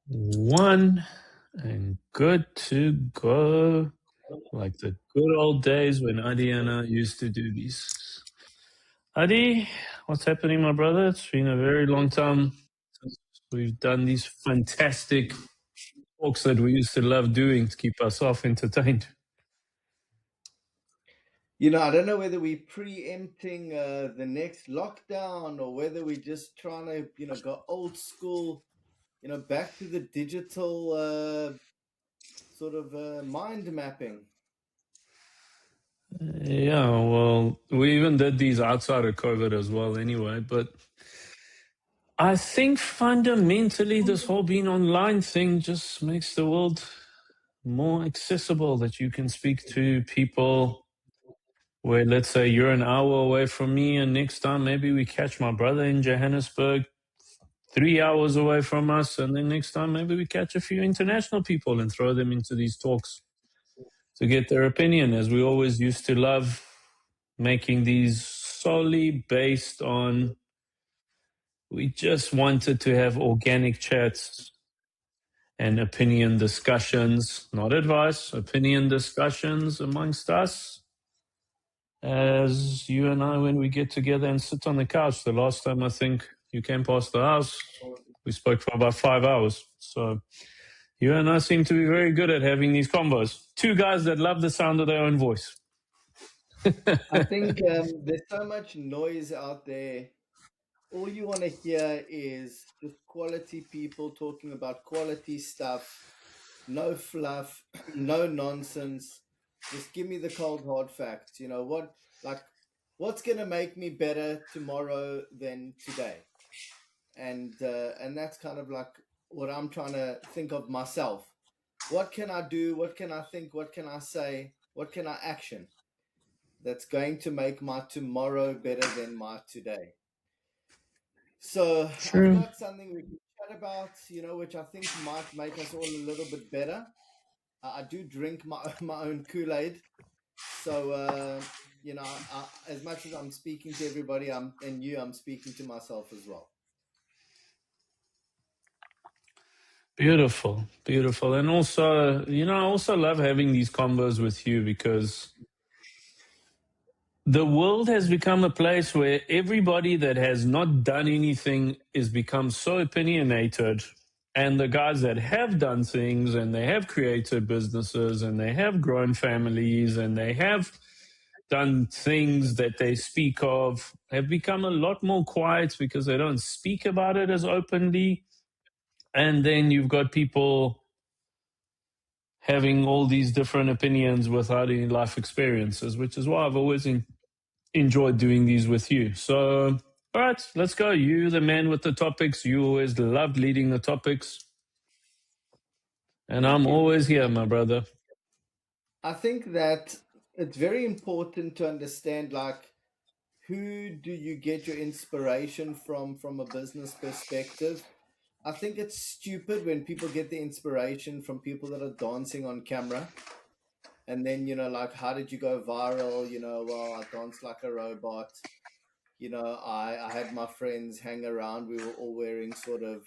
One and good to go. Like the good old days when Adi and I used to do these. Adi, what's happening, my brother? It's been a very long time since we've done these fantastic talks that we used to love doing to keep ourselves entertained. I don't know whether we're preempting the next lockdown or whether we're just trying to, go old school, back to the digital sort of mind mapping. Yeah, well, we even did these outside of COVID as well, anyway. But I think fundamentally, this whole being online thing just makes the world more accessible, that you can speak to people where, let's say, you're an hour away from me, and next time maybe we catch my brother in Johannesburg, 3 hours away from us, and then next time maybe we catch a few international people and throw them into these talks to get their opinion, as we always used to love making these solely based on, we just wanted to have organic chats and opinion discussions, not advice, opinion discussions amongst us, as you and I, when we get together and sit on the couch. The last time I think you came past the house, we spoke for about 5 hours. So you and I seem to be very good at having these combos. Two guys that love the sound of their own voice. I think there's so much noise out there. All you want to hear is just quality people talking about quality stuff, no fluff, no nonsense. Just give me the cold hard facts. What's going to make me better tomorrow than today? And that's kind of like what I'm trying to think of myself. What can I do? What can I think? What can I say? What can I action that's going to make my tomorrow better than my today? So I've True. got something we can chat about, which I think might make us all a little bit better. I do drink my my own Kool-Aid, so as much as I'm speaking to everybody, I'm speaking to myself as well. Beautiful, beautiful. And also, I also love having these combos with you, because the world has become a place where everybody that has not done anything is become so opinionated. And the guys that have done things, and they have created businesses, and they have grown families, and they have done things that they speak of, have become a lot more quiet because they don't speak about it as openly. And then you've got people having all these different opinions without any life experiences, which is why I've always enjoyed doing these with you. So, all right, let's go. You, the man with the topics, you always loved leading the topics, and Thank I'm you. always here, my brother. I think that it's very important to understand, like, who do you get your inspiration from a business perspective. I think it's stupid when people get the inspiration from people that are dancing on camera. And then, like, how did you go viral? Well, I danced like a robot. I had my friends hang around. We were all wearing sort of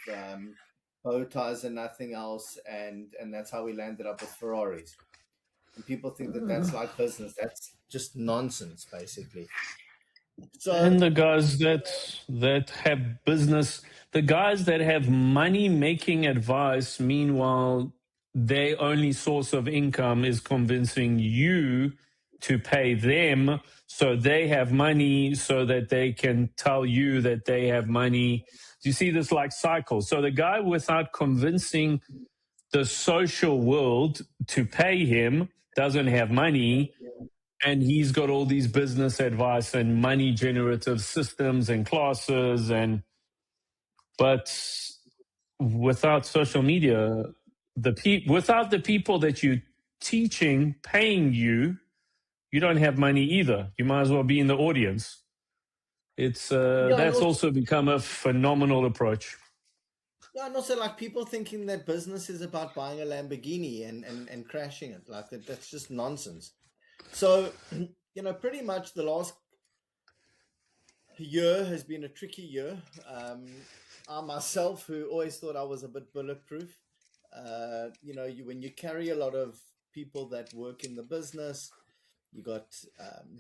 bow ties and nothing else. And that's how we landed up with Ferraris. And people think that that's like business. That's just nonsense, basically. So, And the guys that have business, the guys that have money making advice, meanwhile, their only source of income is convincing you to pay them so they have money, so that they can tell you that they have money. Do you see this like cycle? So the guy, without convincing the social world to pay him, doesn't have money, and he's got all these business advice and money generative systems and classes, and but without social media, without the people that you teaching paying you, you don't have money either. You might as well be in the audience. It's yeah, and that's also, also become a phenomenal approach. yeah, and also like people thinking that business is about buying a Lamborghini and crashing it. Like that's just nonsense. So, pretty much the last year has been a tricky year. I myself, who always thought I was a bit bulletproof, when you carry a lot of people that work in the business, you got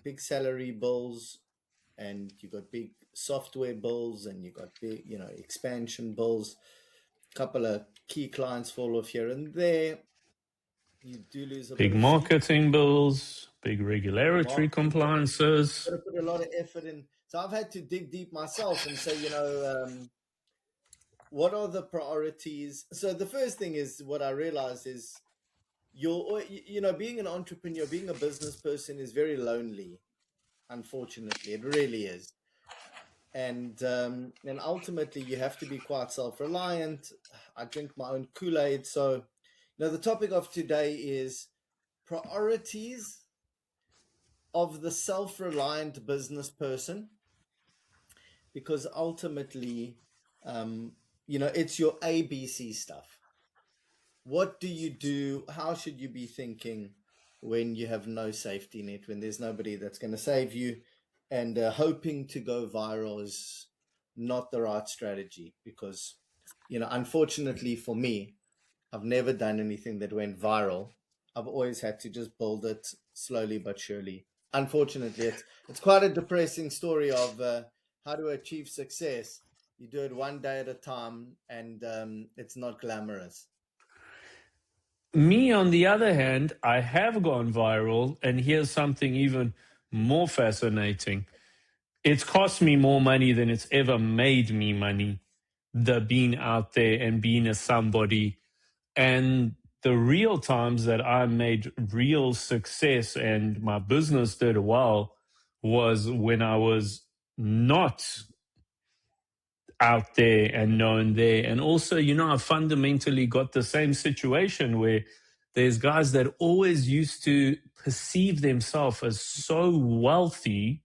big salary bills, and you got big software bills, and you got big, expansion bills. A couple of key clients fall off here and there. You do lose a bit Big of sleep. marketing bills, big regulatory Marketing, compliances. got to put a lot of effort in. So I've had to dig deep myself and say, what are the priorities? So the first thing is what I realized is being an entrepreneur, being a business person is very lonely. Unfortunately, it really is. And ultimately, you have to be quite self-reliant. I drink my own Kool-Aid. So, the topic of today is priorities of the self-reliant business person, because ultimately, it's your ABC stuff. What do you do? How should you be thinking when you have no safety net, when there's nobody that's going to save you? And hoping to go viral is not the right strategy, because, unfortunately for me, I've never done anything that went viral. I've always had to just build it slowly but surely. Unfortunately, it's quite a depressing story of how to achieve success. You do it one day at a time, and it's not glamorous. Me, on the other hand, I have gone viral, and here's something even more fascinating. It's cost me more money than it's ever made me money, the being out there and being a somebody. And the real times that I made real success and my business did well was when I was not out there and known there. And also, I fundamentally got the same situation where there's guys that always used to perceive themselves as so wealthy.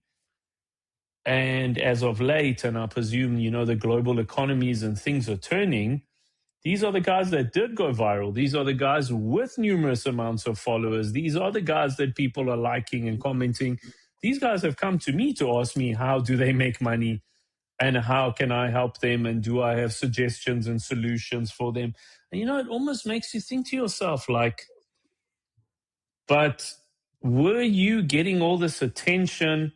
And as of late, and I presume, the global economies and things are turning, these are the guys that did go viral. These are the guys with numerous amounts of followers. These are the guys that people are liking and commenting. These guys have come to me to ask me, how do they make money and how can I help them? And do I have suggestions and solutions for them? And, it almost makes you think to yourself, like, but were you getting all this attention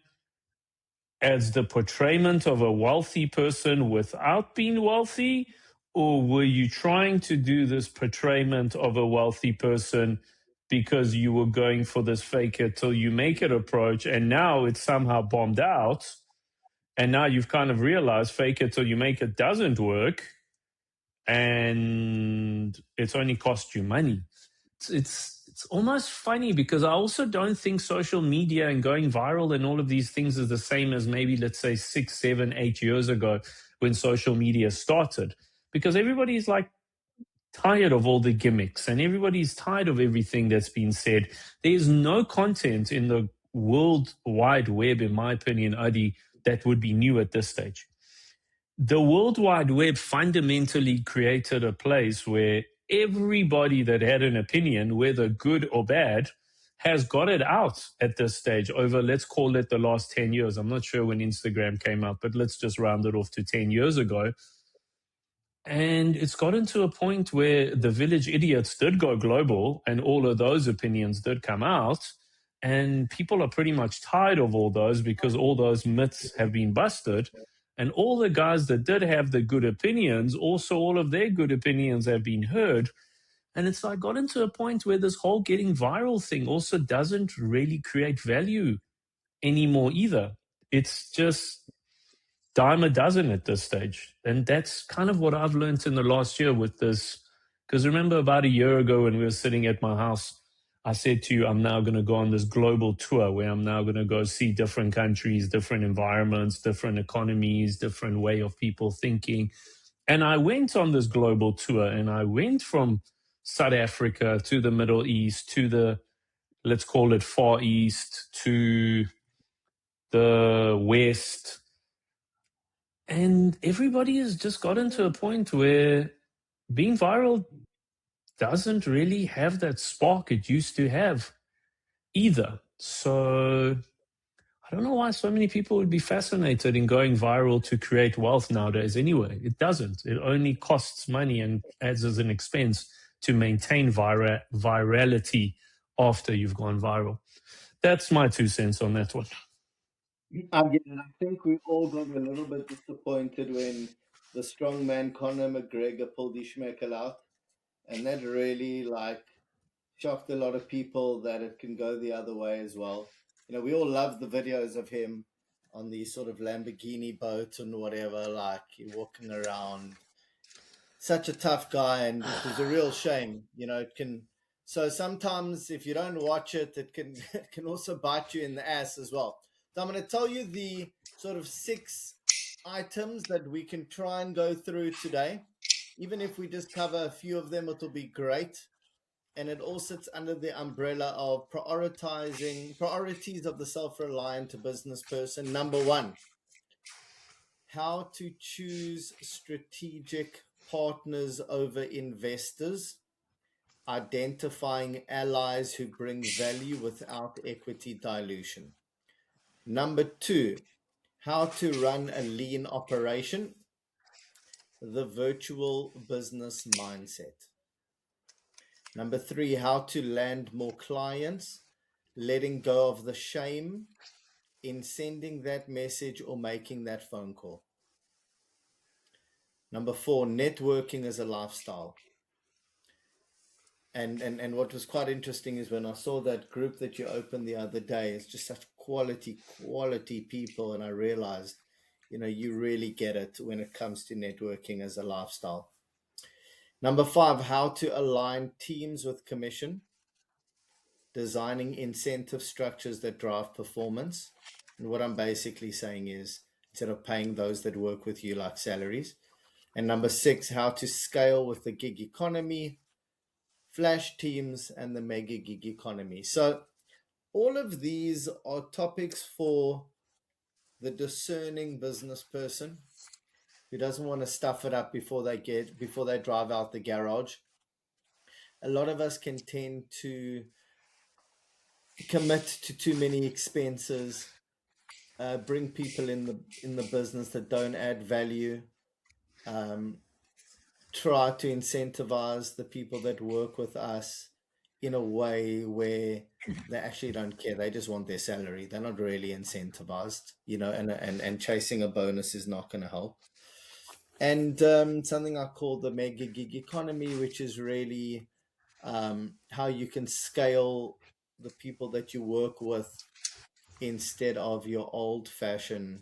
as the portrayment of a wealthy person without being wealthy? Or were you trying to do this portrayment of a wealthy person because you were going for this fake it till you make it approach, and now it's somehow bombed out? And now you've kind of realized fake it till you make it doesn't work, and it's only cost you money. It's almost funny because I also don't think social media and going viral and all of these things is the same as maybe, let's say, 6, 7, 8 years ago when social media started. Because everybody's like tired of all the gimmicks and everybody's tired of everything that's been said. There's no content in the world wide web, in my opinion, Adi, that would be new at this stage. The World Wide Web fundamentally created a place where everybody that had an opinion, whether good or bad, has got it out at this stage over, let's call it, the last 10 years. I'm not sure when Instagram came out, but let's just round it off to 10 years ago. And it's gotten to a point where the village idiots did go global and all of those opinions did come out. And people are pretty much tired of all those because all those myths have been busted. And all the guys that did have the good opinions, also all of their good opinions have been heard. And it's like gotten to a point where this whole getting viral thing also doesn't really create value anymore either. It's just dime a dozen at this stage. And that's kind of what I've learned in the last year with this. Because remember about a year ago when we were sitting at my house, I said to you, I'm now going to go on this global tour where I'm now going to go see different countries, different environments, different economies, different way of people thinking. And I went on this global tour and I went from South Africa to the Middle East to the, let's call it, Far East to the West. And everybody has just gotten to a point where being viral doesn't really have that spark it used to have either. So I don't know why so many people would be fascinated in going viral to create wealth nowadays anyway. It doesn't. It only costs money and adds as an expense to maintain virality after you've gone viral. That's my 2 cents on that one. I get it. I think we all got a little bit disappointed when the strongman Conor McGregor pulled his schmeckle out, and that really like shocked a lot of people that it can go the other way as well. We all love the videos of him on these sort of Lamborghini boats and whatever, like walking around. Such a tough guy, and it was a real shame. It can. So sometimes, if you don't watch it, it can it can also bite you in the ass as well. So I'm going to tell you the sort of 6 items that we can try and go through today. Even if we just cover a few of them, it'll be great. And it all sits under the umbrella of prioritizing priorities of the self-reliant business person. Number one, how to choose strategic partners over investors, identifying allies who bring value without equity dilution. Number two, how to run a lean operation, the virtual business mindset. Number three, how to land more clients, letting go of the shame in sending that message or making that phone call. Number four, networking as a lifestyle. And what was quite interesting is when I saw that group that you opened the other day, it's just such quality people, and I realized, you really get it when it comes to networking as a lifestyle. Number five, how to align teams with commission, designing incentive structures that drive performance. And what I'm basically saying is, instead of paying those that work with you like salaries. And number six, how to scale with the gig economy, flash teams, and the mega gig economy. So all of these are topics for the discerning business person who doesn't want to stuff it up before they drive out the garage. A lot of us can tend to commit to too many expenses, bring people in the business that don't add value, try to incentivize the people that work with us in a way where they actually don't care. They just want their salary. They're not really incentivized, and chasing a bonus is not going to help. And something I call the mega gig economy, which is really how you can scale the people that you work with instead of your old fashioned,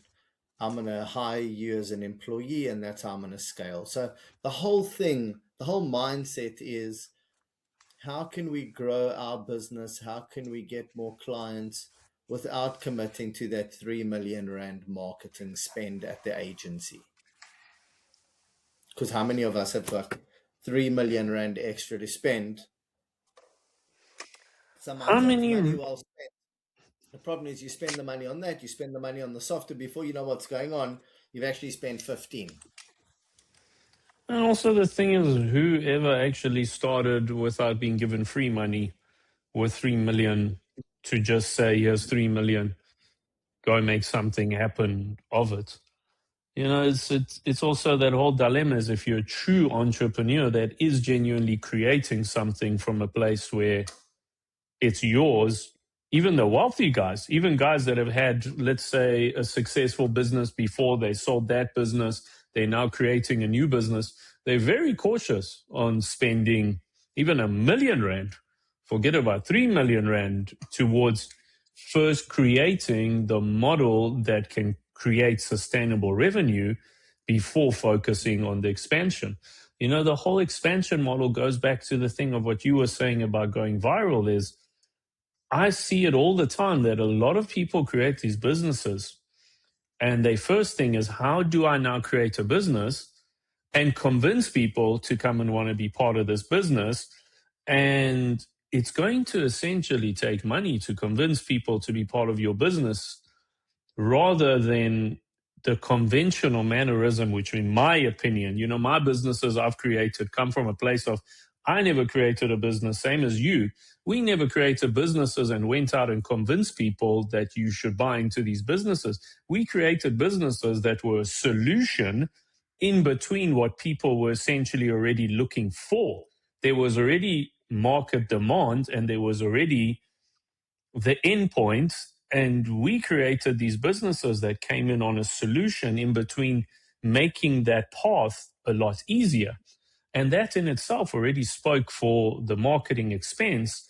I'm going to hire you as an employee and that's how I'm going to scale. So the whole mindset is, how can we grow our business? How can we get more clients without committing to that 3 million Rand marketing spend at the agency? Because how many of us have got 3 million Rand extra to spend? Some might How say it's many? money well spent. The problem is you spend the money on that, you spend the money on the software, before you know what's going on, you've actually spent 15. And also, the thing is, whoever actually started without being given free money with 3 million to just say, here's 3 million, go make something happen of it. It's also that whole dilemma is, if you're a true entrepreneur that is genuinely creating something from a place where it's yours, even the wealthy guys, even guys that have had, let's say, a successful business before, they sold that business, they're now creating a new business, they're very cautious on spending even 1 million Rand, forget about 3 million Rand, towards first creating the model that can create sustainable revenue before focusing on the expansion. The whole expansion model goes back to the thing of what you were saying about going viral. Is, I see it all the time that a lot of people create these businesses, and their first thing is, how do I now create a business and convince people to come and want to be part of this business? And it's going to essentially take money to convince people to be part of your business, rather than the conventional mannerism, which, in my opinion, my businesses I've created come from a place of, I never created a business, same as you. We never created businesses and went out and convinced people that you should buy into these businesses. We created businesses that were a solution in between what people were essentially already looking for. There was already market demand and there was already the endpoint. And we created these businesses that came in on a solution in between, making that path a lot easier. And that in itself already spoke for the marketing expense.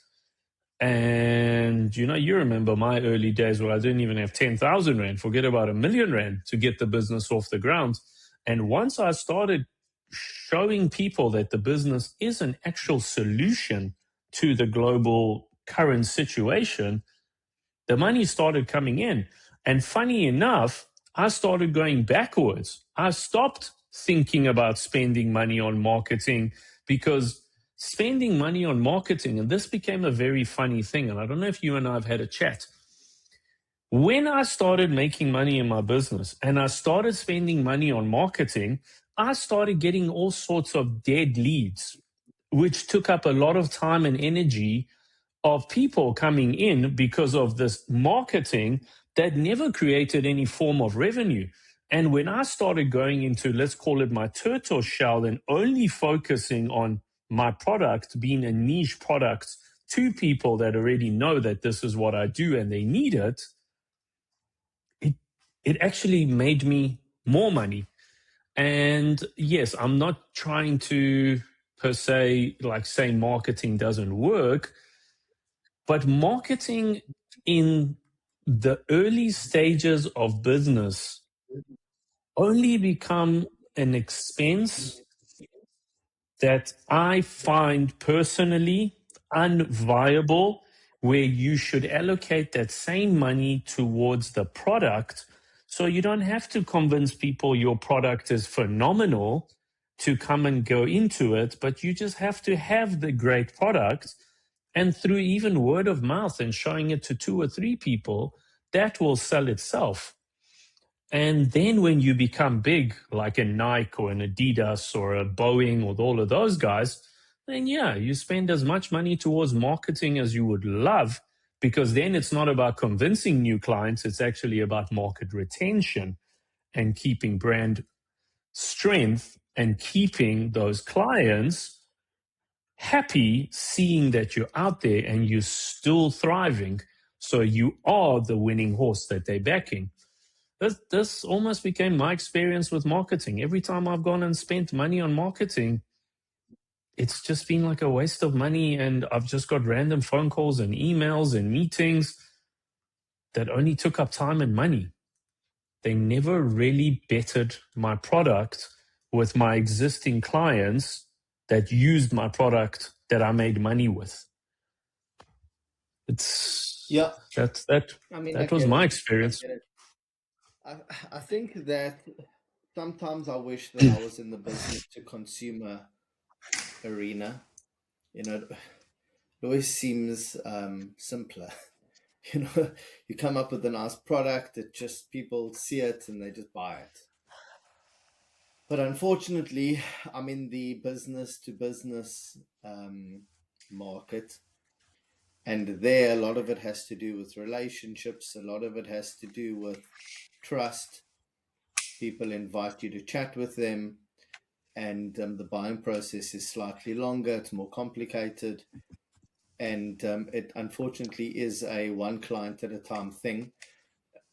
And you remember my early days where I didn't even have 10,000 Rand, forget about R1,000,000 to get the business off the ground. And once I started showing people that the business is an actual solution to the global current situation, the money started coming in. And funny enough, I started going backwards. I stopped thinking about spending money on marketing because spending money on marketing, and this became a very funny thing. And I don't know if you and I have had a chat. When I started making money in my business and I started spending money on marketing, I started getting all sorts of dead leads, which took up a lot of time and energy of people coming in because of this marketing that never created any form of revenue. And when I started going into, let's call it my turtle shell, and only focusing on my product being a niche product to people that already know that this is what I do and they need it, it, it actually made me more money. And yes, I'm not trying to per se like say marketing doesn't work, but marketing in the early stages of business only become an expense that I find personally unviable, where you should allocate that same money towards the product. So you don't have to convince people your product is phenomenal to come and go into it, but you just have to have the great product. And through even word of mouth and showing it to 2 or 3 people, that will sell itself. And then when you become big, like a Nike or an Adidas or a Boeing or all of those guys, then yeah, you spend as much money towards marketing as you would love, because then it's not about convincing new clients. It's actually about market retention and keeping brand strength and keeping those clients happy, seeing that you're out there and you're still thriving. So you are the winning horse that they're backing. This almost became my experience with marketing. Every time I've gone and spent money on marketing, it's just been like a waste of money. And I've just got random phone calls and emails and meetings that only took up time and money. They never really bettered my product with my existing clients that used my product that I made money with. Yeah, That I mean, I that was get my it. I experience. get it. I think that sometimes I wish that I was in the business to consumer arena. It always seems simpler. You come up with a nice product that just people see it and they just buy it. But unfortunately, I'm in the business to business market. And there, a lot of it has to do with relationships, a lot of it has to do with trust. People invite you to chat with them, and the buying process is slightly longer, it's more complicated. And it unfortunately is a one client at a time thing.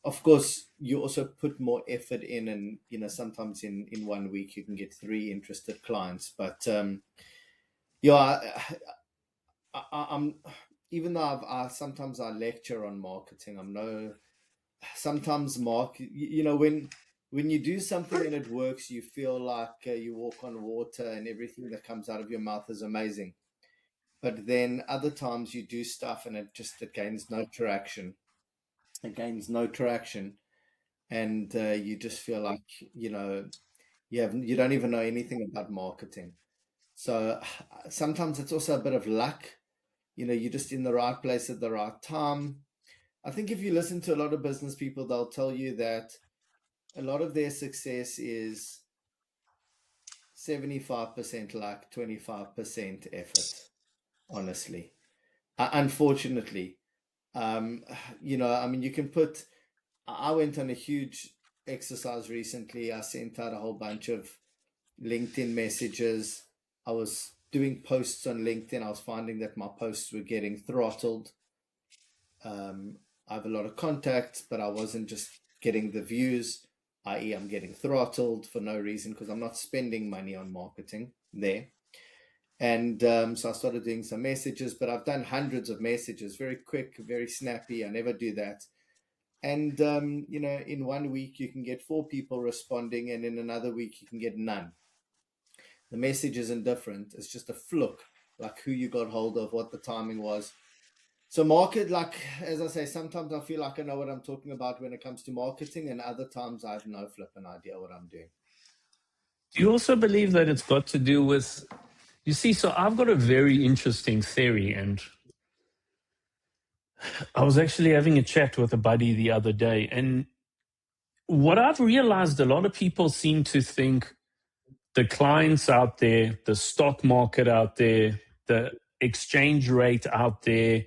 Of course, you also put more effort in, and sometimes in 1 week you can get 3 interested clients. But yeah, I'm even though sometimes I lecture on marketing, I'm no sometimes when you do something and it works, you feel like you walk on water and everything that comes out of your mouth is amazing. But then other times you do stuff and it gains no traction. It gains no traction, and you just feel like you don't even know anything about marketing. So sometimes it's also a bit of luck. You're just in the right place at the right time. I think if you listen to a lot of business people, they'll tell you that a lot of their success is 75% luck, 25% effort, honestly. Unfortunately, I mean, you can put. I went on a huge exercise recently. I sent out a whole bunch of LinkedIn messages. I was doing posts on LinkedIn. I was finding that my posts were getting throttled. I have a lot of contacts, but I wasn't just getting the views, i.e., I'm getting throttled for no reason because I'm not spending money on marketing there. And so I started doing some messages, but I've done hundreds of messages, very quick, very snappy. I never do that. And, in 1 week, you can get 4 people responding, and in another week, you can get none. The message isn't different. It's just a fluke, like who you got hold of, what the timing was. So market, like, as I say, sometimes I feel like I know what I'm talking about when it comes to marketing, and other times I have no flipping idea what I'm doing. Do you also believe that it's got to do with, you see, so I've got a very interesting theory, and I was actually having a chat with a buddy the other day, and what I've realized, a lot of people seem to think the clients out there, the stock market out there, the exchange rate out there,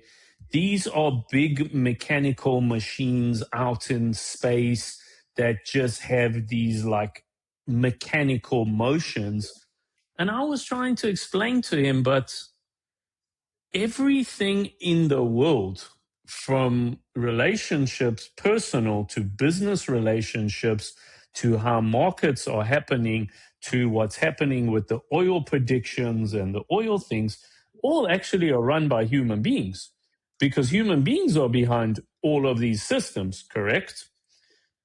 these are big mechanical machines out in space that just have these like mechanical motions. And I was trying to explain to him, but everything in the world, from relationships, personal to business relationships, to how markets are happening, to what's happening with the oil predictions and the oil things, all actually are run by human beings because human beings are behind all of these systems, correct?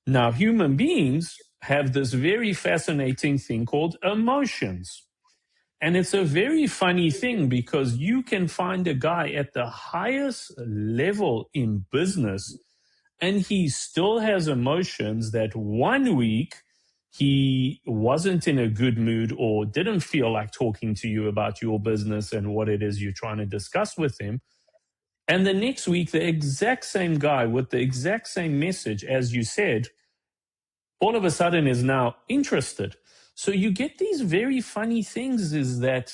Now, human beings have this very fascinating thing called emotions. And it's a very funny thing because you can find a guy at the highest level in business and he still has emotions that 1 week he wasn't in a good mood or didn't feel like talking to you about your business and what it is you're trying to discuss with him. And the next week, the exact same guy with the exact same message, as you said, all of a sudden is now interested. So you get these very funny things is that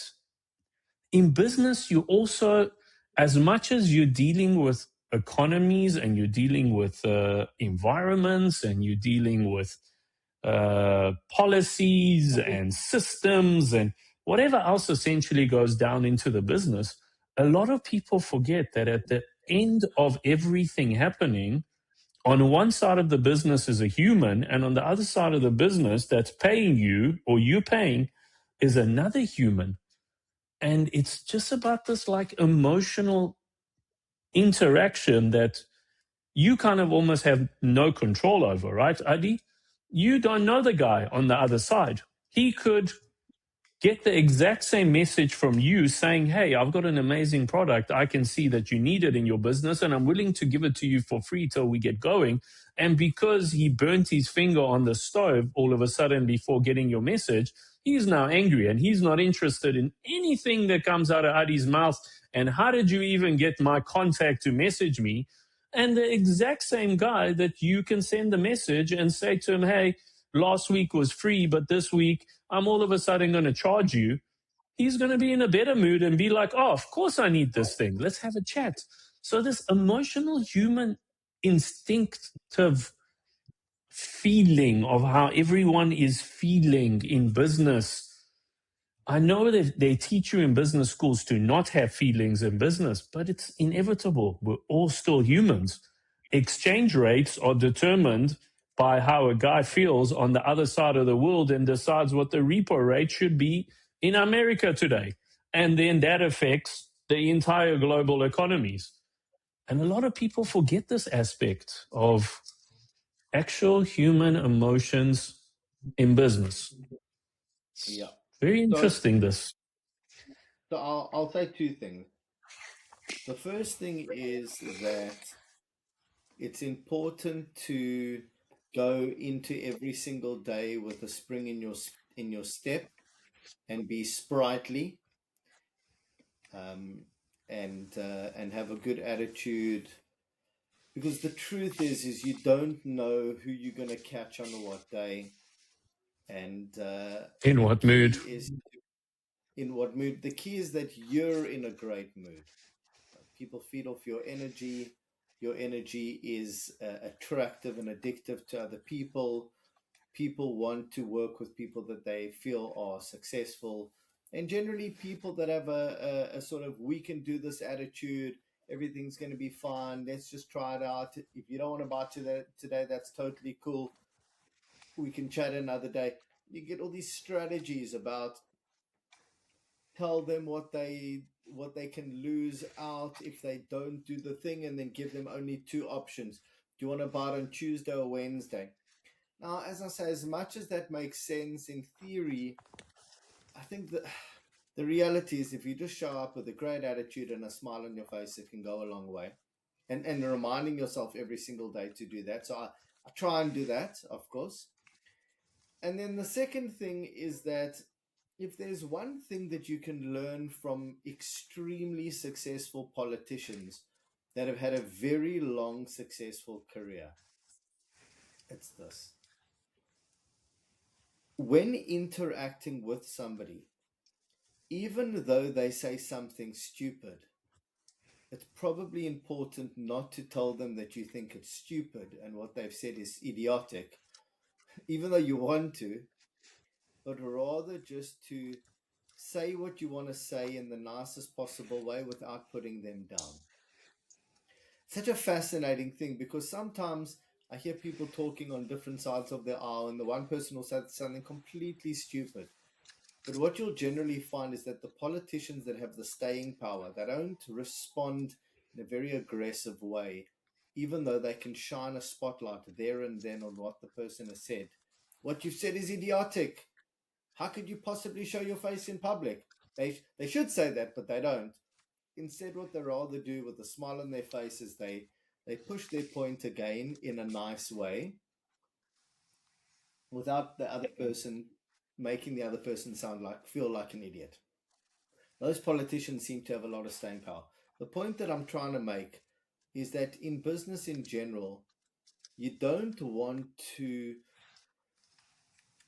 in business, you also, as much as you're dealing with economies and you're dealing with environments and you're dealing with policies and systems and whatever else essentially goes down into the business, a lot of people forget that at the end of everything happening, on one side of the business is a human, and on the other side of the business that's paying you or you paying is another human. And it's just about this like emotional interaction that you kind of almost have no control over, right, Adi? You don't know the guy on the other side. He could get the exact same message from you saying, hey, I've got an amazing product. I can see that you need it in your business and I'm willing to give it to you for free till we get going. And because he burnt his finger on the stove all of a sudden before getting your message, he's now angry and he's not interested in anything that comes out of Adi's mouth. And how did you even get my contact to message me? And the exact same guy that you can send the message and say to him, hey, last week was free, but this week I'm all of a sudden going to charge you. He's going to be in a better mood and be like, oh, of course I need this thing. Let's have a chat. So, this emotional human instinctive feeling of how everyone is feeling in business. I know that they teach you in business schools to not have feelings in business, but it's inevitable. We're all still humans. Exchange rates are determined by how a guy feels on the other side of the world and decides what the repo rate should be in America today. And then that affects the entire global economies. And a lot of people forget this aspect of actual human emotions in business. Yeah. Very So, interesting, this. so I'll say two things. The first thing is that it's important to go into every single day with a spring in your step and be sprightly, um, and have a good attitude, because the truth is you don't know who you're going to catch on what day. And In the what key mood? is in what mood. The key is that you're in a great mood. People feed off your energy. Your energy is attractive and addictive to other people. People want to work with people that they feel are successful, and generally people that have a sort of we can do this attitude. Everything's going to be fine, let's just try it out. If you don't want to buy today, that's totally cool, we can chat another day. You get all these strategies about tell them what they can lose out if they don't do the thing, and then give them only two options. Do you want to buy it on Tuesday or Wednesday? Now, as I say, as much as that makes sense in theory, I think that the reality is if you just show up with a great attitude and a smile on your face, it can go a long way. And reminding yourself every single day to do that. So I try and do that, of course. And then the second thing is that if there's one thing that you can learn from extremely successful politicians that have had a very long, successful career, it's this. When interacting with somebody, even though they say something stupid, it's probably important not to tell them that you think it's stupid and what they've said is idiotic, even though you want to, but rather just to say what you want to say in the nicest possible way without putting them down. Such a fascinating thing, because sometimes I hear people talking on different sides of the aisle, and the one person will say something completely stupid. But what you'll generally find is that the politicians that have the staying power, they don't respond in a very aggressive way, even though they can shine a spotlight there and then on what the person has said. What you've said is idiotic. How could you possibly show your face in public? They should say that, but they don't. Instead, what they rather do with a smile on their face is they push their point again in a nice way, without the other person making the other person feel like an idiot. Those politicians seem to have a lot of staying power. The point that I'm trying to make is that in business in general, you don't want to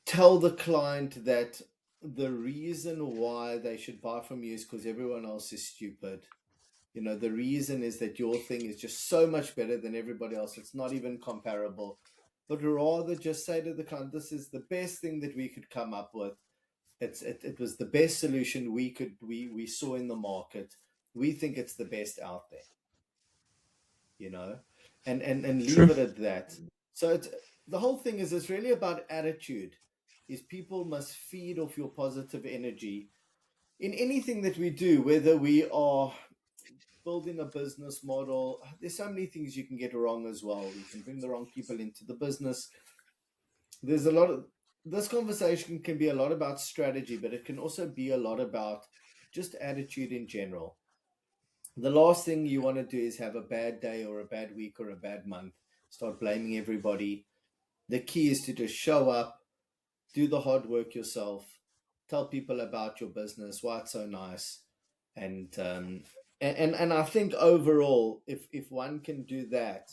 tell the client that the reason why they should buy from you is because everyone else is stupid. The reason is that your thing is just so much better than everybody else. It's not even comparable. But rather just say to the client, this is the best thing that we could come up with. It was the best solution we saw in the market. We think it's the best out there, and leave True. it at that. So the whole thing is it's really about attitude. Is people must feed off your positive energy in anything that we do, whether we are building a business model. There's so many things you can get wrong as well. You can bring the wrong people into the business. There's a lot of this conversation can be a lot about strategy, but it can also be a lot about just attitude in general. The last thing you want to do is have a bad day or a bad week or a bad month, start blaming everybody. The key is to just show up, do the hard work yourself, tell people about your business, why it's so nice, and I think overall, if one can do that,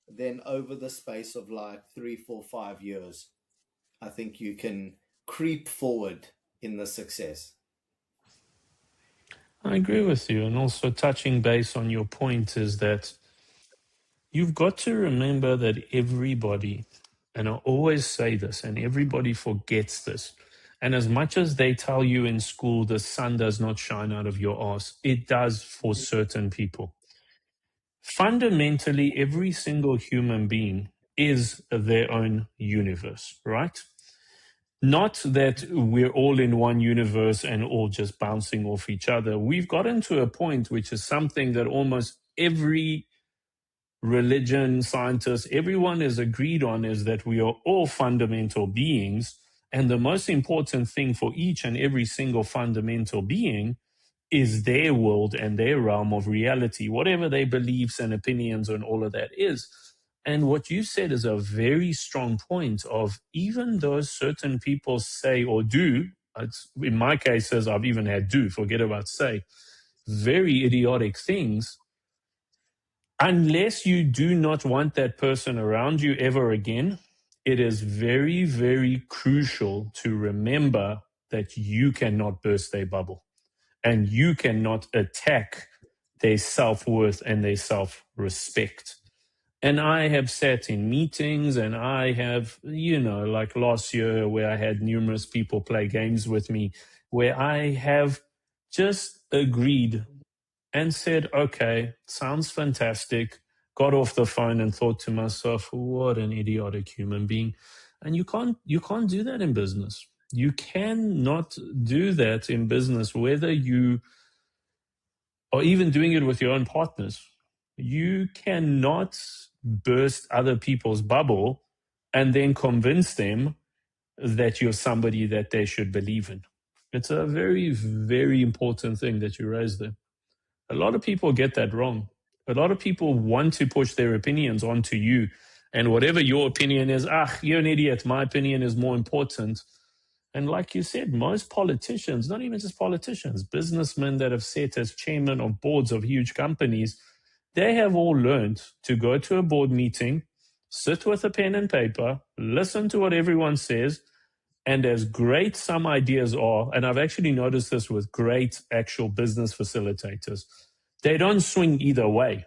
then over the space of like 3, 4, 5 years, I think you can creep forward in the success. I agree with you. And also, touching base on your point is that you've got to remember that everybody, and I always say this, and everybody forgets this. And as much as they tell you in school the sun does not shine out of your ass, it does for certain people. Fundamentally, every single human being is their own universe, right? Not that we're all in one universe and all just bouncing off each other. We've gotten to a point which is something that almost every religion, scientist, everyone is agreed on, is that we are all fundamental beings. And the most important thing for each and every single fundamental being is their world and their realm of reality, whatever their beliefs and opinions and all of that is. And what you said is a very strong point of, even though certain people say or do, in my cases, I've even had do, forget about say, very idiotic things, unless you do not want that person around you ever again, it is very, very crucial to remember that you cannot burst their bubble and you cannot attack their self worth and their self respect. And I have sat in meetings and I have, like last year where I had numerous people play games with me, where I have just agreed and said, okay, sounds fantastic. Got off the phone and thought to myself, what an idiotic human being. And you can't do that in business. You cannot do that in business, whether you are even doing it with your own partners. You cannot burst other people's bubble and then convince them that you're somebody that they should believe in. It's a very, very important thing that you raised there. A lot of people get that wrong. A lot of people want to push their opinions onto you. And whatever your opinion is, you're an idiot. My opinion is more important. And like you said, most politicians, not even just politicians, businessmen that have sat as chairman of boards of huge companies, they have all learned to go to a board meeting, sit with a pen and paper, listen to what everyone says, and as great some ideas are, and I've actually noticed this with great actual business facilitators, they don't swing either way.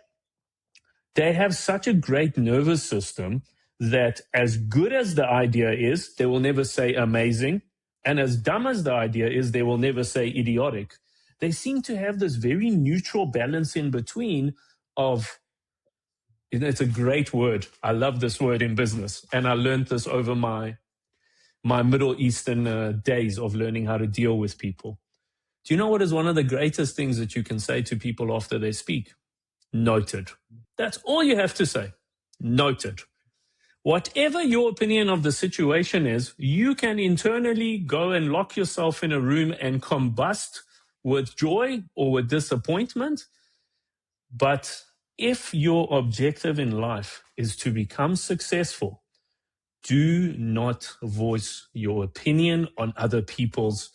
They have such a great nervous system that as good as the idea is, they will never say amazing. And as dumb as the idea is, they will never say idiotic. They seem to have this very neutral balance in between of, it's a great word. I love this word in business. And I learned this over my Middle Eastern days of learning how to deal with people. Do you know what is one of the greatest things that you can say to people after they speak? Noted. That's all you have to say. Noted. Whatever your opinion of the situation is, you can internally go and lock yourself in a room and combust with joy or with disappointment. But if your objective in life is to become successful, do not voice your opinion on other people's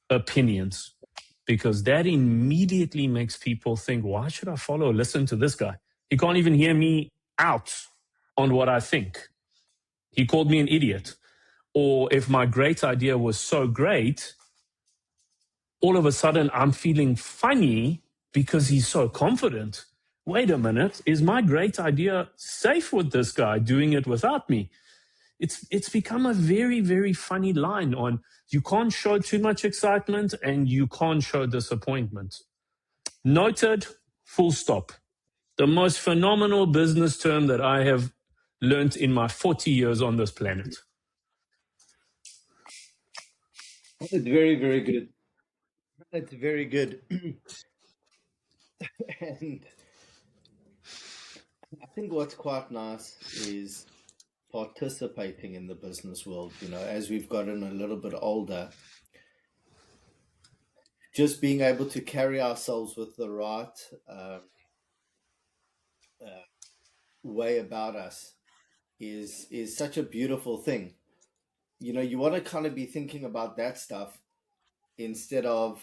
opinions, because that immediately makes people think, why should I follow or listen to this guy? He can't even hear me out on what I think. He called me an idiot. Or if my great idea was so great, all of a sudden I'm feeling funny because he's so confident. Wait a minute, is my great idea safe with this guy doing it without me? It's become a very, very funny line on, you can't show too much excitement and you can't show disappointment. Noted, full stop. The most phenomenal business term that I have learned in my 40 years on this planet. It's very, very good. It's very good. And I think what's quite nice is participating in the business world, as we've gotten a little bit older, just being able to carry ourselves with the right uh, way about us is such a beautiful thing. You want to kind of be thinking about that stuff instead of,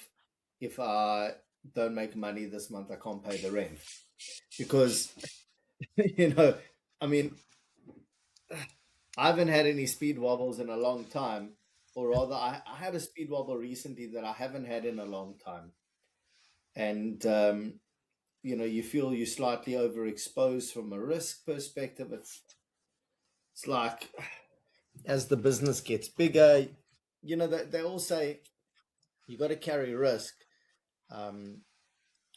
if I don't make money this month, I can't pay the rent. Because, I mean, I haven't had any speed wobbles in a long time, or rather, I had a speed wobble recently that I haven't had in a long time. And, you feel you're slightly overexposed from a risk perspective. It's like, as the business gets bigger, they all say you got to carry risk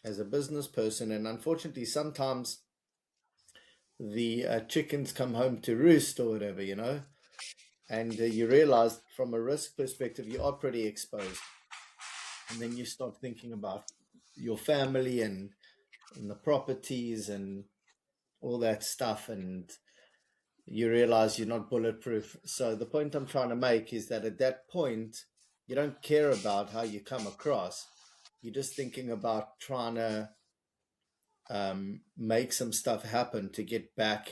as a business person. And unfortunately, sometimes the chickens come home to roost or whatever, and you realize from a risk perspective, you are pretty exposed. And then you start thinking about your family and the properties and all that stuff. And you realize you're not bulletproof. So the point I'm trying to make is that at that point, you don't care about how you come across. You're just thinking about trying to make some stuff happen to get back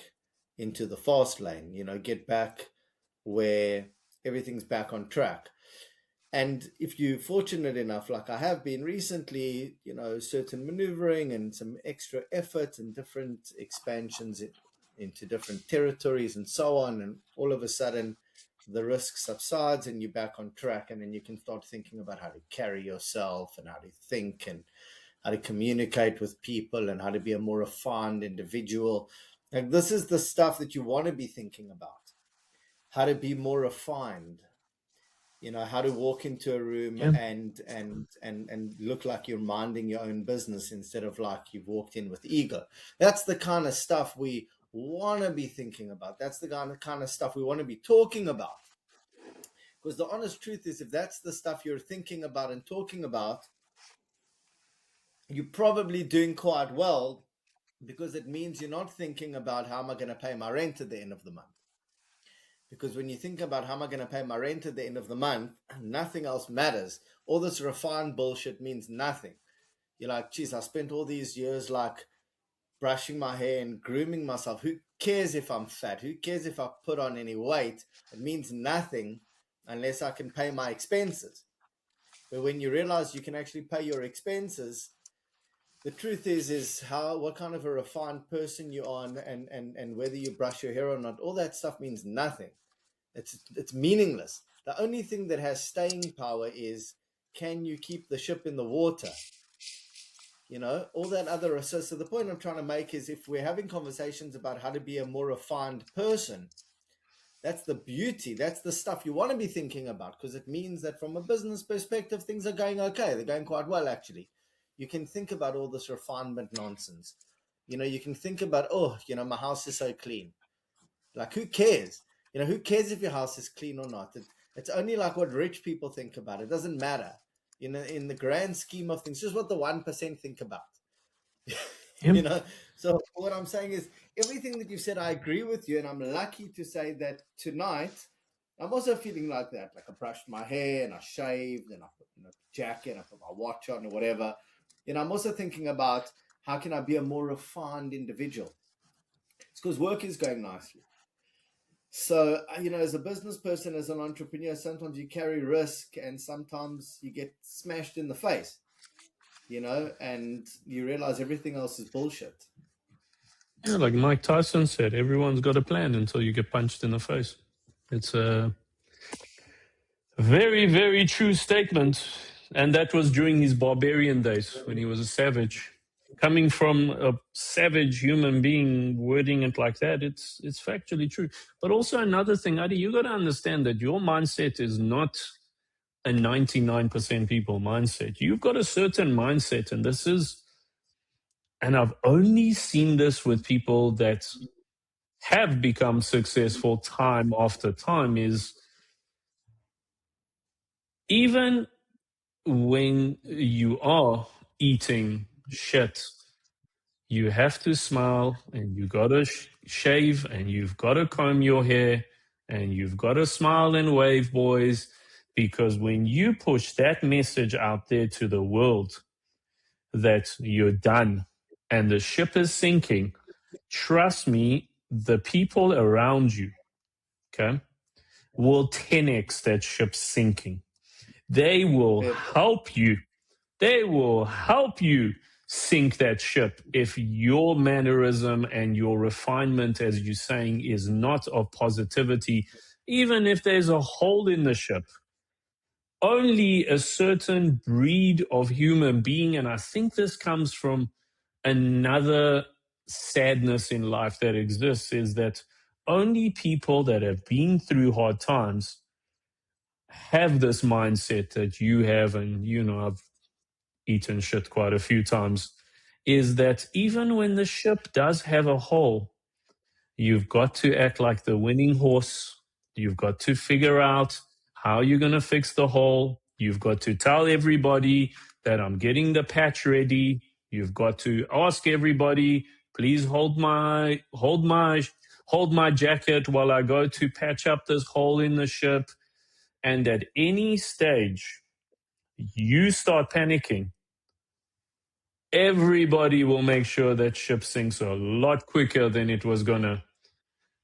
into the fast lane, get back where everything's back on track. And if you're fortunate enough, like I have been recently, certain maneuvering and some extra effort and different expansions into different territories and so on, and all of a sudden the risk subsides and you're back on track, and then you can start thinking about how to carry yourself and how to think and how to communicate with people and how to be a more refined individual. Like, this is the stuff that you want to be thinking about. How to be more refined, how to walk into a room Yeah. and look like you're minding your own business instead of like you've walked in with ego. That's the kind of stuff we want to be thinking about. That's the kind of stuff we want to be talking about. Because the honest truth is, if that's the stuff you're thinking about and talking about, you're probably doing quite well, because it means you're not thinking about how am I going to pay my rent at the end of the month. Because when you think about how am I going to pay my rent at the end of the month, nothing else matters. All this refined bullshit means nothing. You're like, geez, I spent all these years like brushing my hair and grooming myself. Who cares if I'm fat? Who cares if I put on any weight? It means nothing unless I can pay my expenses. But when you realize you can actually pay your expenses, the truth is what kind of a refined person you are, and whether you brush your hair or not, all that stuff means nothing. It's meaningless. The only thing that has staying power is, can you keep the ship in the water? All that other. So the point I'm trying to make is, if we're having conversations about how to be a more refined person, that's the beauty. That's the stuff you want to be thinking about, because it means that from a business perspective, things are going okay. They're going quite well, actually. You can think about all this refinement nonsense. You can think about, my house is so clean. Like, who cares? Who cares if your house is clean or not? It's only like what rich people think about. It doesn't matter. In the grand scheme of things, just what the 1% think about. Yeah. So what I'm saying is, everything that you said, I agree with you, and I'm lucky to say that tonight I'm also feeling like that. Like, I brushed my hair and I shaved and I put a jacket, I put my watch on or whatever. I'm also thinking about, how can I be a more refined individual? It's because work is going nicely. So, as a business person, as an entrepreneur, sometimes you carry risk and sometimes you get smashed in the face, and you realize everything else is bullshit. Yeah, like Mike Tyson said, everyone's got a plan until you get punched in the face. It's a very, very true statement. And that was during his barbarian days when he was a savage. Coming from a savage human being, wording it like that, it's factually true. But also another thing, Adi, you got to understand that your mindset is not a 99% people mindset. You've got a certain mindset, and and I've only seen this with people that have become successful time after time, is even when you are eating shit, you have to smile and you gotta shave and you've gotta comb your hair and you've gotta smile and wave, boys, because when you push that message out there to the world that you're done and the ship is sinking, trust me, the people around you, okay, will 10x that ship sinking. They will help you. They will help you sink that ship if your mannerism and your refinement, as you're saying, is not of positivity. Even if there's a hole in the ship, only a certain breed of human being, and I think this comes from another sadness in life that exists, is that only people that have been through hard times have this mindset that you have, and I've eaten shit quite a few times, is that even when the ship does have a hole, you've got to act like the winning horse. You've got to figure out how you're going to fix the hole. You've got to tell everybody that I'm getting the patch ready. You've got to ask everybody, please hold my jacket while I go to patch up this hole in the ship. And at any stage, you start panicking, everybody will make sure that ship sinks a lot quicker than it was going to,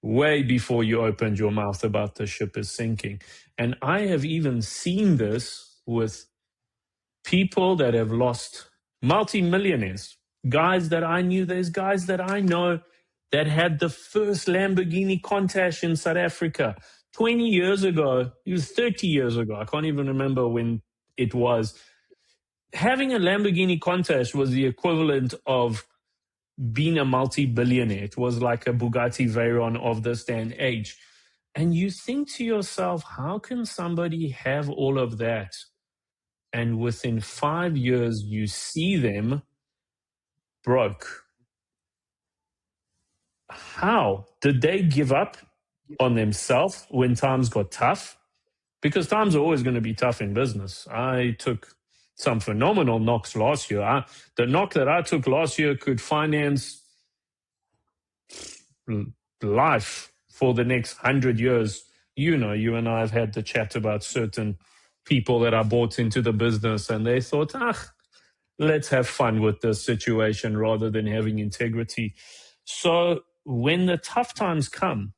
way before you opened your mouth about the ship is sinking. And I have even seen this with people that have lost, multimillionaires, guys that I knew. There's guys that I know that had the first Lamborghini Countach in South Africa 20 years ago. It was 30 years ago. I can't even remember when it was. Having a Lamborghini Countach was the equivalent of being a multi-billionaire. It was like a Bugatti Veyron of this day and age. And you think to yourself, how can somebody have all of that? And within 5 years, you see them broke. How? Did they give up on themselves when times got tough? Because times are always going to be tough in business. I took some phenomenal knocks last year. The knock that I took last year could finance life for the next 100 years. You know, you and I have had the chat about certain people that are bought into the business and they thought, let's have fun with this situation rather than having integrity. So when the tough times come,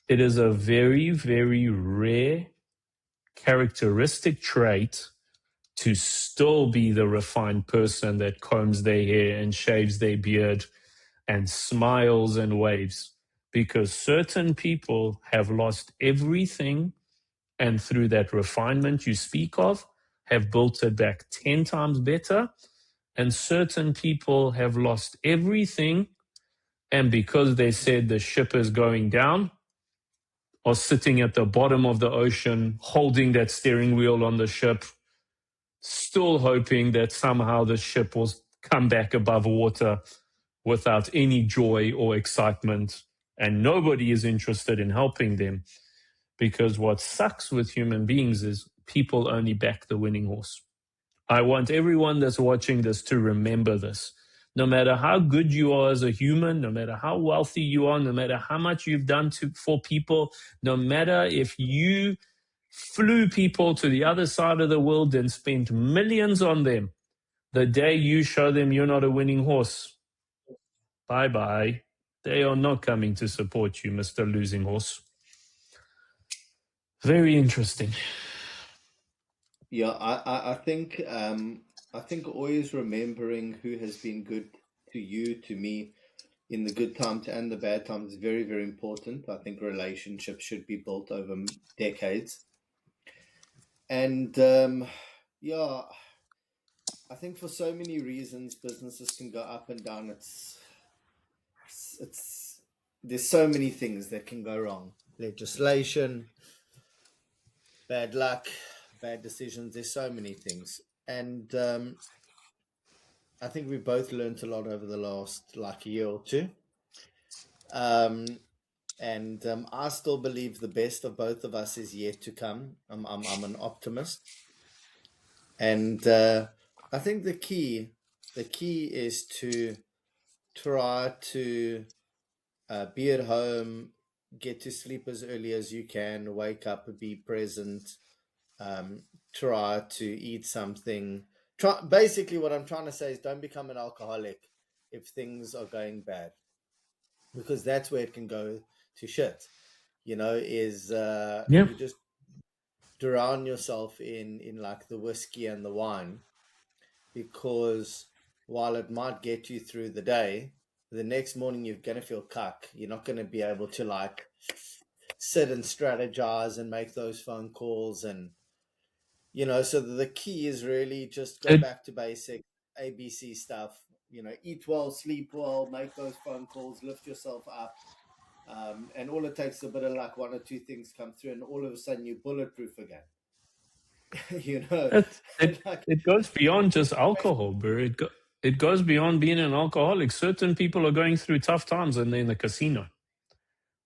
it is a very, very rare characteristic trait to still be the refined person that combs their hair and shaves their beard and smiles and waves, because certain people have lost everything, and through that refinement you speak of, have built it back 10 times better. And certain people have lost everything, and because they said the ship is going down, are sitting at the bottom of the ocean holding that steering wheel on the ship, still hoping that somehow the ship will come back above water without any joy or excitement. And nobody is interested in helping them, because what sucks with human beings is people only back the winning horse. I want everyone that's watching this to remember this. No matter how good you are as a human, no matter how wealthy you are, no matter how much you've done for people, no matter if you flew people to the other side of the world and spent millions on them, the day you show them you're not a winning horse, bye-bye. They are not coming to support you, Mr. Losing Horse. Very interesting. Yeah, I think always remembering who has been good to you, to me, in the good times and the bad times is very, very important. I think relationships should be built over decades. And yeah, I think for so many reasons businesses can go up and down. It's there's so many things that can go wrong. Legislation, bad luck, bad decisions. There's so many things, and I think we both learned a lot over the last like year or two. Um, and I still believe the best of both of us is yet to come. I'm an optimist, and I think the key is to try to be at home, get to sleep as early as you can, wake up, be present, um, try to eat something. Try basically what I'm trying to say is don't become an alcoholic if things are going bad, because that's where it can go to shit. You know, is Yeah. you just drown yourself in like the whiskey and the wine, because while it might get you through the day, the next morning you're going to feel cuck. You're not going to be able to like sit and strategize and make those phone calls. And so the key is really just go It back to basic ABC stuff. Eat well, sleep well, make those phone calls, lift yourself up. And all it takes is a bit of luck, one or two things come through, and all of a sudden you're bulletproof again. you know, it it, like it goes beyond just great. alcohol, bro. It goes beyond being an alcoholic. Certain people are going through tough times and they're in the casino.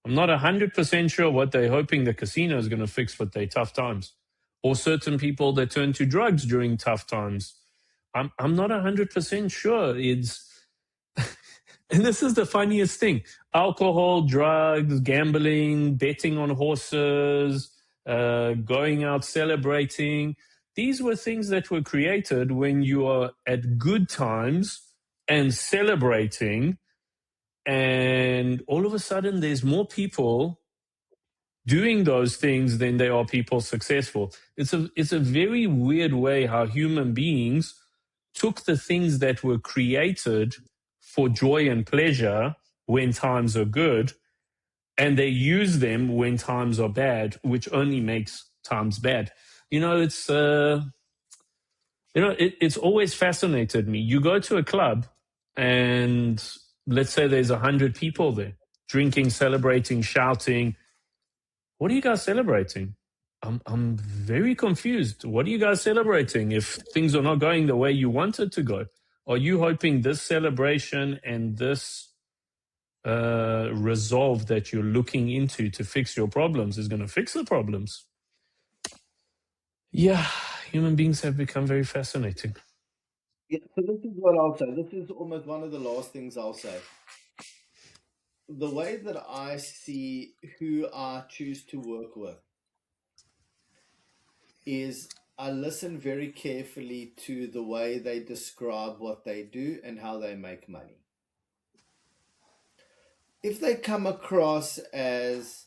I'm not 100% sure what they're hoping the casino is going to fix with their tough times. Or certain people that turn to drugs during tough times. I'm not 100% sure. And this is the funniest thing: alcohol, drugs, gambling, betting on horses, going out celebrating. These were things that were created when you are at good times and celebrating. And all of a sudden, there's more people doing those things than there are people successful. It's a very weird way how human beings took the things that were created for joy and pleasure when times are good, and they use them when times are bad, which only makes times bad. It's always fascinated me. You go to a club, and let's say there's 100 people there, drinking, celebrating, shouting. What are you guys celebrating? I'm very confused. What are you guys celebrating if things are not going the way you want it to go? Are you hoping this celebration and this resolve that you're looking into to fix your problems is going to fix the problems? Yeah, human beings have become very fascinating. Yeah, so this is what I'll say. This is almost one of the last things I'll say. The way that I see who I choose to work with is I listen very carefully to the way they describe what they do and how they make money. If they come across as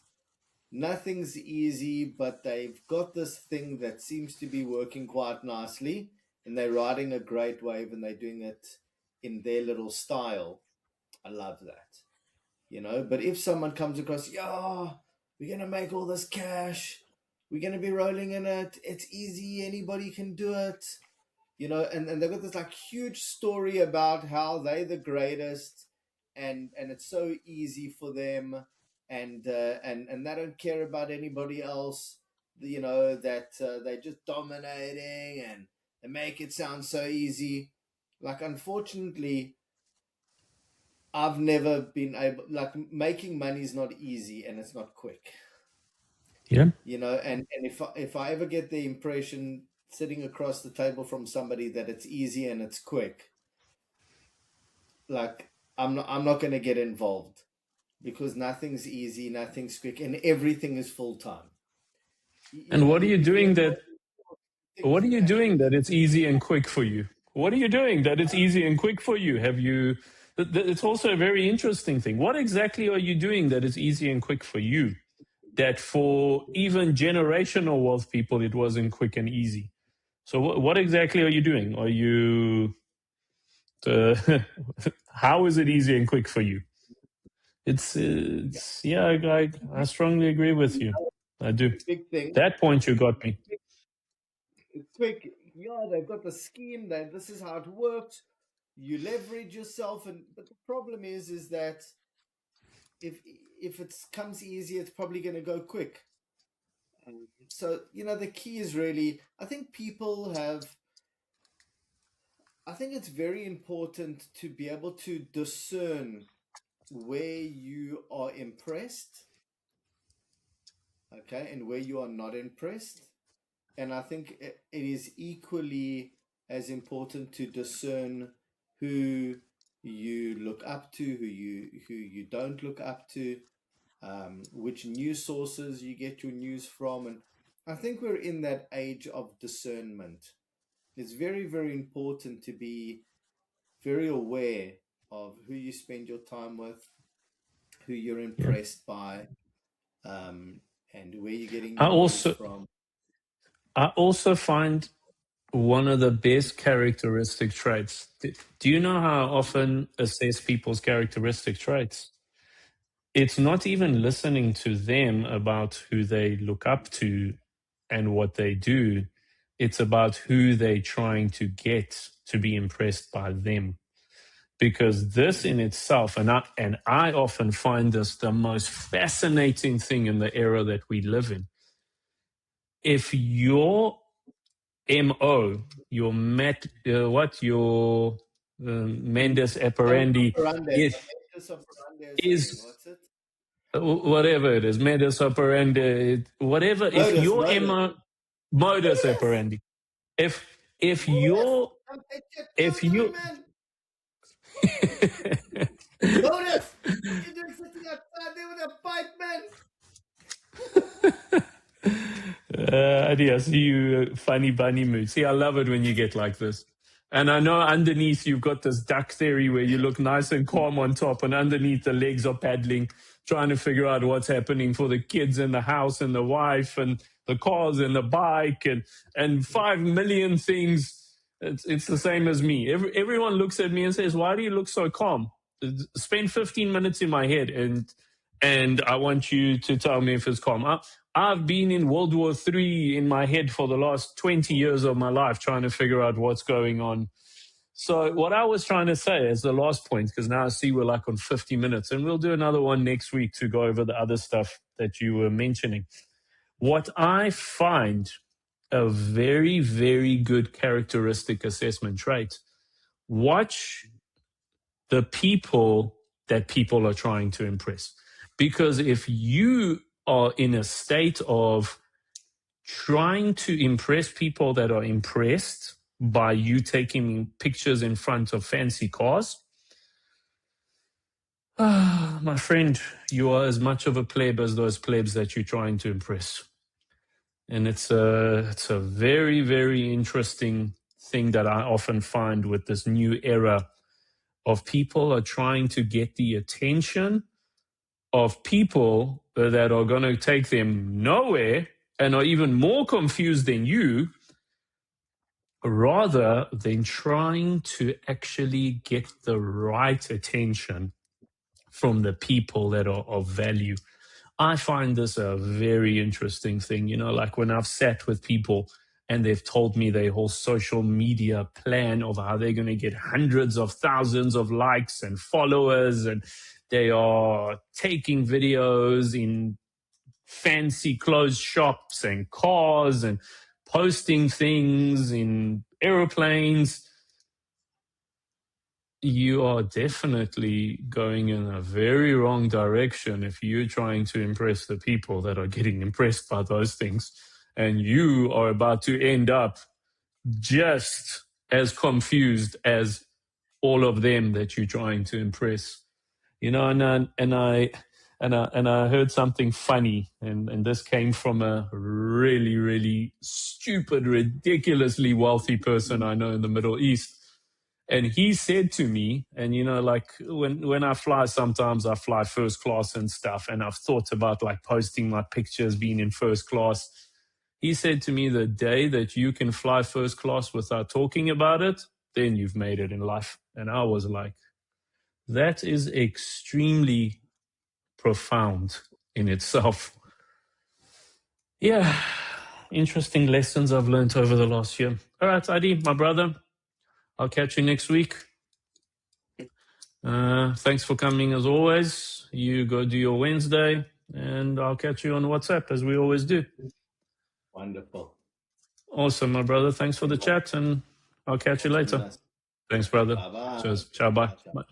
nothing's easy, but they've got this thing that seems to be working quite nicely, and they're riding a great wave and they're doing it in their little style, I love that. But if someone comes across, yeah, we're going to make all this cash, we're going to be rolling in it, it's easy, anybody can do it, and they've got this like huge story about how they're the greatest, and it's so easy for them, and they don't care about anybody else, that they're just dominating, and they make it sound so easy. Like, unfortunately, I've never been able, like, making money is not easy and it's not quick. Yeah. And if I ever get the impression sitting across the table from somebody that it's easy and it's quick, like, I'm not going to get involved, because nothing's easy, nothing's quick, and everything is full time. And what are you You can doing have that? things What are you you actually doing that do. it's easy and quick for you? What are you doing that it's easy and quick for you? Have you? It's also a very interesting thing. What exactly are you doing that is easy and quick for you? That for even generational wealth people, it wasn't quick and easy. So, what exactly are you doing? Are you? Uh, how is it easy and quick for you? Yeah, Yeah. I strongly agree with you. I do. big thing. That point you got me. It's quick. Yeah, they've got the scheme. That this is how it works. You leverage yourself, but the problem is that if it comes easy, it's probably going to go quick. So the key is really, I think people have. I think it's very important to be able to discern where you are impressed, okay, and where you are not impressed. And I think it is equally as important to discern who you look up to, who you don't look up to, which news sources you get your news from. And I think we're in that age of discernment. It's very, very important to be very aware of who you spend your time with, who you're Yeah. impressed by, um, and where you're getting I your news also from. I also find one of the best characteristic traits. Do you know how I often assess people's characteristic traits? It's not even listening to them about who they look up to and what they do. It's about who they're trying to get to be impressed by them. Because this in itself, and I often find this the most fascinating thing in the era that we live in. If your MO, your Mendes Modus operandi operandi. is Modus operandi is saying, is what's it? whatever it is, Mendes operandi, whatever. If Modus, your modus. MO modus Modus! operandi, if if Modus! your They just if killed him, you man! Modus! What you doing sitting outside there with a pipe, man? I see you, funny bunny mood. See, I love it when you get like this. And I know underneath you've got this duck theory where you look nice and calm on top, and underneath the legs are paddling, trying to figure out what's happening for the kids and the house and the wife and the cars and the bike and 5 million things. It's the same as me. Everyone looks at me and says, "Why do you look so calm?" spend 15 minutes in my head, and I want you to tell me if it's calm. I've been in World War III in my head for the last 20 years of my life trying to figure out what's going on. So what I was trying to say is the last point, because now I see we're like on 50 minutes, and we'll do another one next week to go over the other stuff that you were mentioning. What I find a very, very good characteristic assessment trait, watch the people that people are trying to impress. Because if you are in a state of trying to impress people that are impressed by you taking pictures in front of fancy cars, my friend, you are as much of a pleb as those plebs that you're trying to impress. And it's a very, very interesting thing that I often find with this new era of people are trying to get the attention of people that are going to take them nowhere and are even more confused than you, rather than trying to actually get the right attention from the people that are of value. I find this a very interesting thing. You know, like when I've sat with people and they've told me their whole social media plan of how they're going to get hundreds of thousands of likes and followers, and they are taking videos in fancy clothes shops and cars and posting things in airplanes. You are definitely going in a very wrong direction if you're trying to impress the people that are getting impressed by those things. And you are about to end up just as confused as all of them that you're trying to impress. You know, and I heard something funny, and this came from a really, really stupid, ridiculously wealthy person I know in the Middle East. And he said to me, and you know, like when I fly, sometimes I fly first class and stuff, and I've thought about like posting my pictures being in first class. He said to me, the day that you can fly first class without talking about it, then you've made it in life. And I was like, that is extremely profound in itself. Yeah, interesting lessons I've learned over the last year. All right, Adi, my brother, I'll catch you next week. Thanks for coming as always. You go do your Wednesday, and I'll catch you on WhatsApp as we always do. Wonderful. Awesome, my brother. Thanks for the chat, and I'll catch you later. Thanks, brother. Bye-bye. Cheers. Ciao, bye. Ciao. Bye.